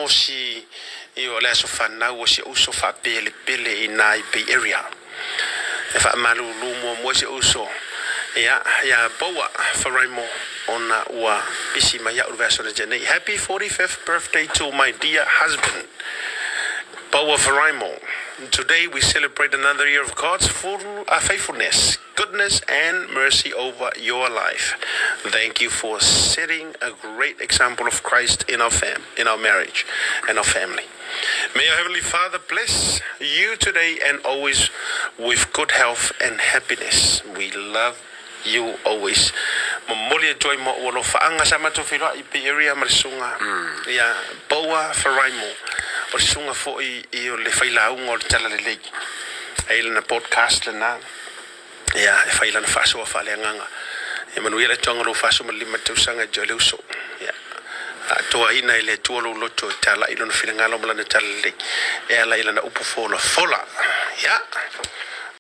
no si io le so fanna o si uso fa pele in ai Bay Area e fa malu mo si uso ya boa faraimo ona ua isi mai ya urvaso jene. Happy 45th birthday to my dear husband Boa Faraimo. Today we celebrate another year of God's faithfulness, goodness, and mercy over your life. Thank you for setting a great example of Christ in our marriage and our family. May our Heavenly Father bless you today and always with good health and happiness. We love you always. Momolia joy mo walo faanga sama to filo ipi area marisunga. Ya Boa Faraimo. O sunga fo I le faila ngol tala le lei ai na podcast na ya faila na faso fa le nganga e manuela tonga lo faso mali matusanga jole uso ya to ina ile tuolo lo to tala ilo no filinga lo mala na tala le e ala ila na upu fola ya